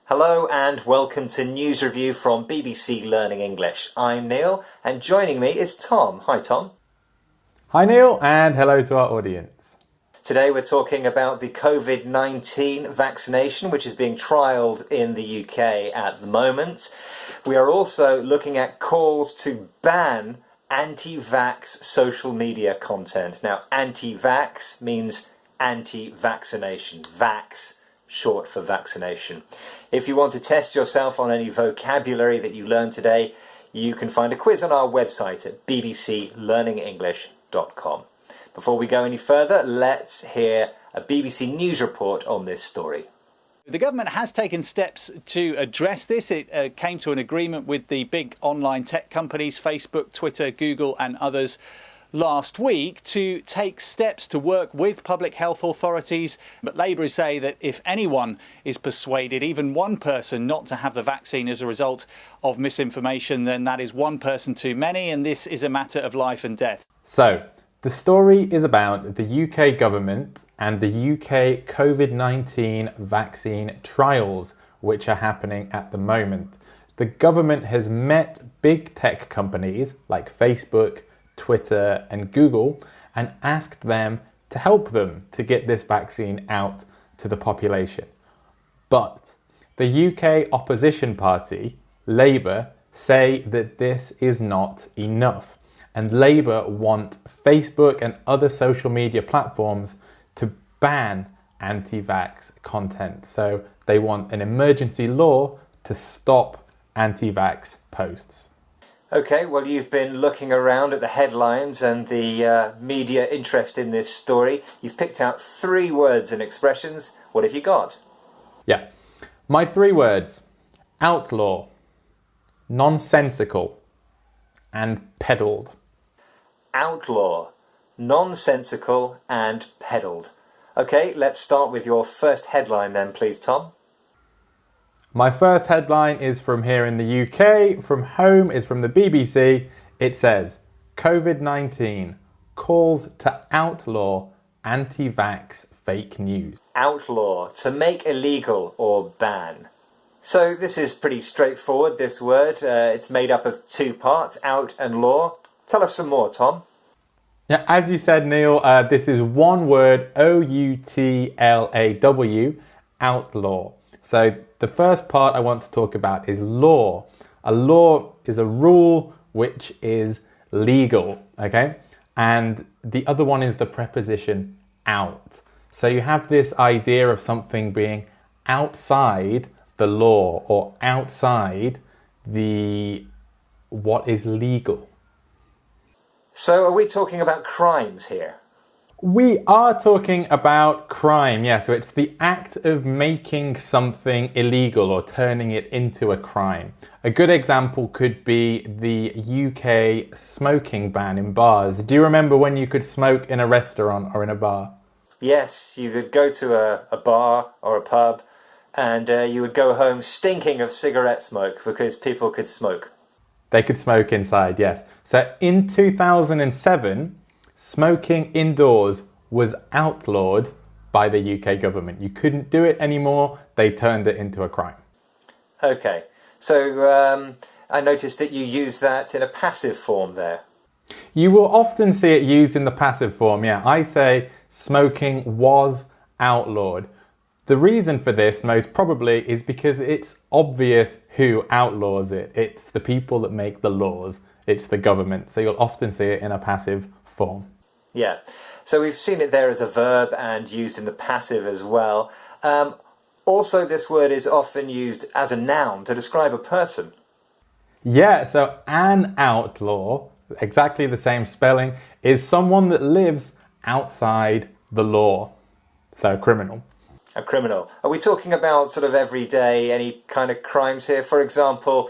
Hello and welcome to News Review from BBC Learning English. I'm Neil and joining me is Tom. Hi Tom. Hi Neil and hello to our audience. Today we're talking about the COVID-19 vaccination which is being trialled in the UK at the moment. We are also looking at calls to ban anti-vax social media content. Now anti-vax means anti-vaccination. Vax, short for vaccination. If you want to test yourself on any vocabulary that you learned today, you can find a quiz on our website at bbclearningenglish.com. Before we go any further, let's hear a BBC News report on this story. The government has taken steps to address this. It came to an agreement with the big online tech companies, Facebook, Twitter, Google and others last week to take steps to work with public health authorities. But Labour say that if anyone is persuaded, even one person, not to have the vaccine as a result of misinformation, then that is one person too many, and this is a matter of life and death. So, the story is about the UK government and the UK COVID-19 vaccine trials which are happening at the moment. The government has met big tech companies like Facebook, Twitter and Google and asked them to help them to get this vaccine out to the population. But the UK opposition party, Labour, say that this is not enough. And Labour want Facebook and other social media platforms to ban anti-vax content. So they want an emergency law to stop anti-vax posts. Okay, well you've been looking around at the headlines and the media interest in this story. You've picked out 3 words and expressions. What have you got? Yeah, my 3 words: outlaw, nonsensical and peddled. Outlaw, nonsensical and peddled. Okay, let's start with your first headline then, please, Tom. My first headline is from here in the UK. From home is from the BBC. It says, COVID-19 calls to outlaw anti-vax fake news. Outlaw, to make illegal or ban. So this is pretty straightforward, this word. It's made up of 2 parts, out and law. Tell us some more, Tom. Yeah, as you said, Neil, this is one word, O-U-T-L-A-W, outlaw. So the first part I want to talk about is law. A law is a rule which is legal, okay? And the other one is the preposition out. So you have this idea of something being outside the law or outside what is legal. So are we talking about crimes here? We are talking about crime, yeah. So it's the act of making something illegal or turning it into a crime. A good example could be the UK smoking ban in bars. Do you remember when you could smoke in a restaurant or in a bar? Yes, you could go to a bar or a pub and you would go home stinking of cigarette smoke because people could smoke. They could smoke inside, yes. So in 2007, smoking indoors was outlawed by the UK government. You couldn't do it anymore. They turned it into a crime. Okay, so I noticed that you use that in a passive form there. You will often see it used in the passive form, yeah. I say smoking was outlawed. The reason for this, most probably, is because it's obvious who outlaws it. It's the people that make the laws. It's the government. So you'll often see it in a passive form. Yeah, so we've seen it there as a verb and used in the passive as well. Also, this word is often used as a noun to describe a person. Yeah, so an outlaw, exactly the same spelling, is someone that lives outside the law. So criminal. A criminal. Are we talking about sort of everyday, any kind of crimes here? For example,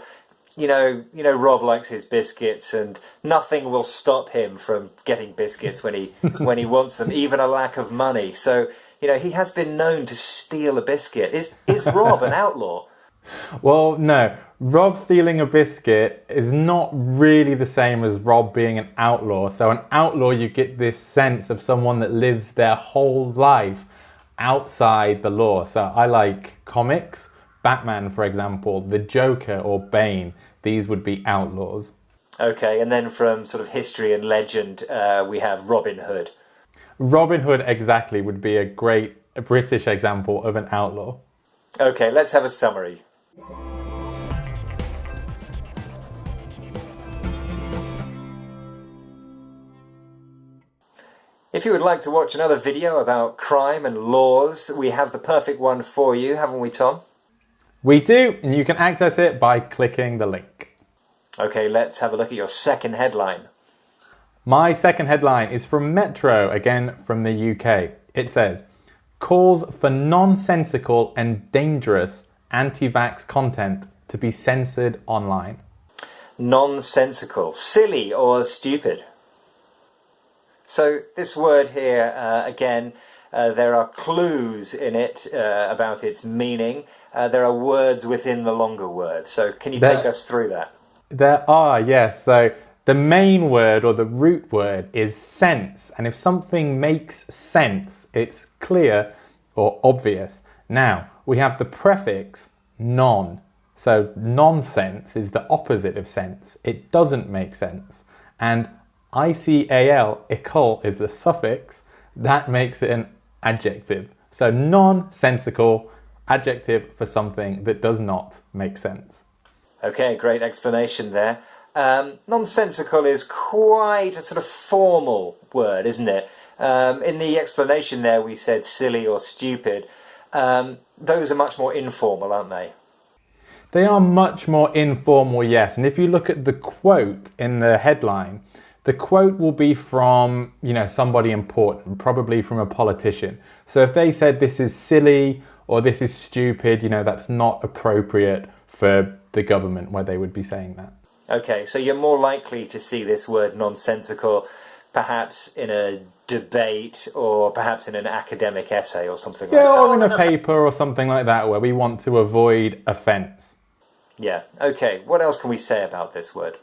you know, Rob likes his biscuits and nothing will stop him from getting biscuits when he wants them, even a lack of money. So, he has been known to steal a biscuit. Is Rob an outlaw? Well, no. Rob stealing a biscuit is not really the same as Rob being an outlaw. So an outlaw, you get this sense of someone that lives their whole life outside the law. So I like comics, Batman, for example, the Joker or Bane, these would be outlaws. Okay, and then from sort of history and legend, we have Robin Hood. Robin Hood, exactly, would be a great British example of an outlaw. Okay, let's have a summary. If you would like to watch another video about crime and laws, we have the perfect one for you, haven't we, Tom? We do, and you can access it by clicking the link. Okay, let's have a look at your second headline. My second headline is from Metro, again from the UK. It says, calls for nonsensical and dangerous anti-vax content to be censored online. Nonsensical, silly or stupid. So this word here, again, there are clues in it about its meaning. There are words within the longer word. So can you take us through that? There are, yes. So the main word or the root word is sense. And if something makes sense, it's clear or obvious. Now, we have the prefix non. So nonsense is the opposite of sense. It doesn't make sense. And ICAL, ical, is the suffix. That makes it an adjective. So nonsensical, adjective for something that does not make sense. Okay, great explanation there. Nonsensical is quite a sort of formal word, isn't it? In the explanation there we said silly or stupid. Those are much more informal, aren't they? They are much more informal, yes. And if you look at the quote in the headline, the quote will be from, somebody important, probably from a politician. So if they said this is silly or this is stupid, that's not appropriate for the government where they would be saying that. Okay, so you're more likely to see this word nonsensical perhaps in a debate or perhaps in an academic essay or something like that. Yeah, or in a paper or something like that where we want to avoid offence. Yeah, okay. What else can we say about this word?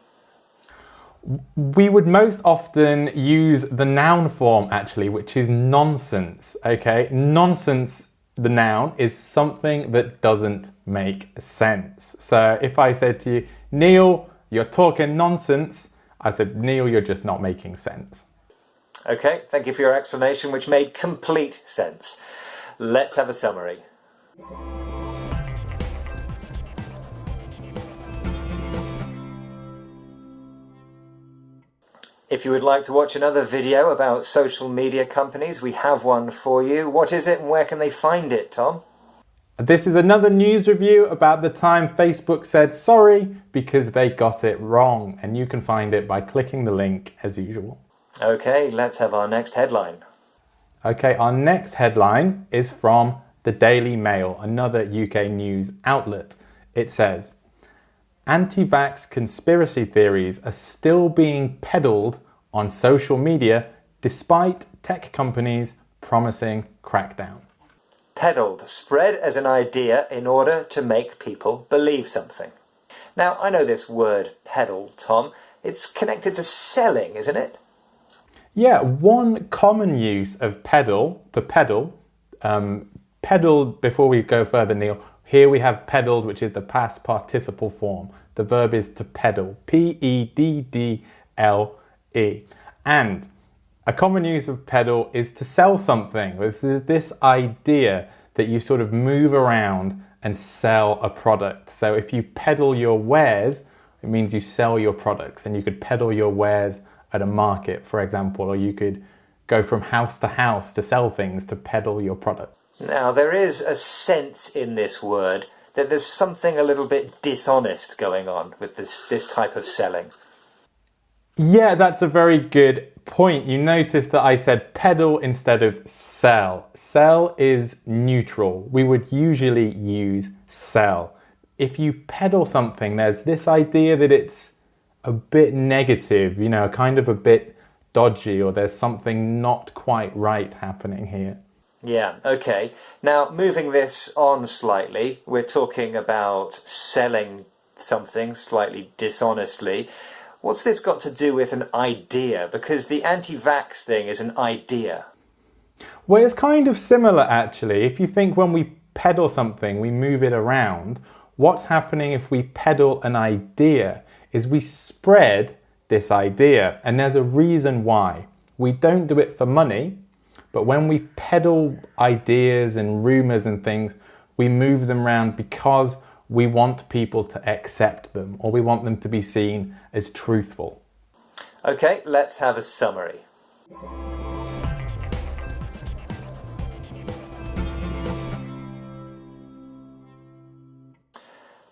We would most often use the noun form, actually, which is nonsense, okay? Nonsense, the noun, is something that doesn't make sense. So if I said to you, Neil, you're talking nonsense, I said, Neil, you're just not making sense. Okay, thank you for your explanation, which made complete sense. Let's have a summary. If you would like to watch another video about social media companies, we have one for you. What is it and where can they find it, Tom? This is another news review about the time Facebook said sorry because they got it wrong. And you can find it by clicking the link as usual. Okay, let's have our next headline. Okay, our next headline is from the Daily Mail, another UK news outlet. It says, anti-vax conspiracy theories are still being peddled on social media despite tech companies promising crackdown. Peddled, spread as an idea in order to make people believe something. Now, I know this word peddle, Tom. It's connected to selling, isn't it? Yeah, one common use of peddle, to peddle, peddled, before we go further, Neil, here we have peddled, which is the past participle form. The verb is to peddle, P-E-D-D-L-E. And a common use of peddle is to sell something. This is this idea that you sort of move around and sell a product. So if you peddle your wares, it means you sell your products, and you could peddle your wares at a market, for example, or you could go from house to house to sell things to peddle your product. Now, there is a sense in this word that there's something a little bit dishonest going on with this type of selling. Yeah, that's a very good point. You notice that I said peddle instead of sell. Sell is neutral. We would usually use sell. If you peddle something, there's this idea that it's a bit negative, kind of a bit dodgy, or there's something not quite right happening here. Yeah, okay. Now, moving this on slightly, we're talking about selling something slightly dishonestly. What's this got to do with an idea? Because the anti-vax thing is an idea. Well, it's kind of similar, actually. If you think when we peddle something, we move it around. What's happening if we peddle an idea is we spread this idea, and there's a reason why. We don't do it for money, but when we peddle ideas and rumors and things, we move them around because we want people to accept them, or we want them to be seen as truthful. Okay, let's have a summary.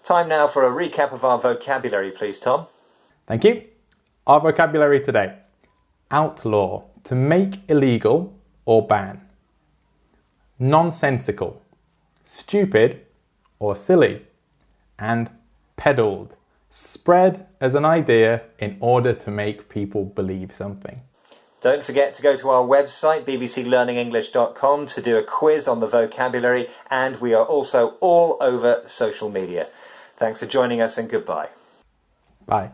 Time now for a recap of our vocabulary, please, Tom. Thank you. Our vocabulary today: outlaw, to make illegal or ban. Nonsensical, stupid or silly. And peddled, spread as an idea in order to make people believe something. Don't forget to go to our website, bbclearningenglish.com, to do a quiz on the vocabulary, and we are also all over social media. Thanks for joining us, and goodbye. Bye.